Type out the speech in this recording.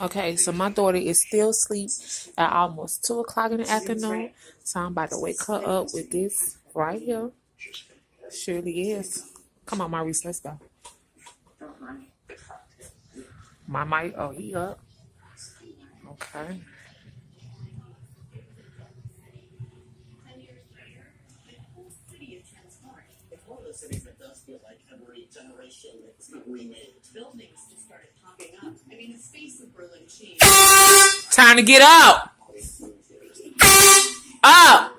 Okay, so my daughter is still asleep at almost 2 o'clock in the afternoon. So I'm about to wake her up with this right here. Surely is. Come on, Maurice, let's go. My mic, oh, he up. Okay. Time to get up. Up.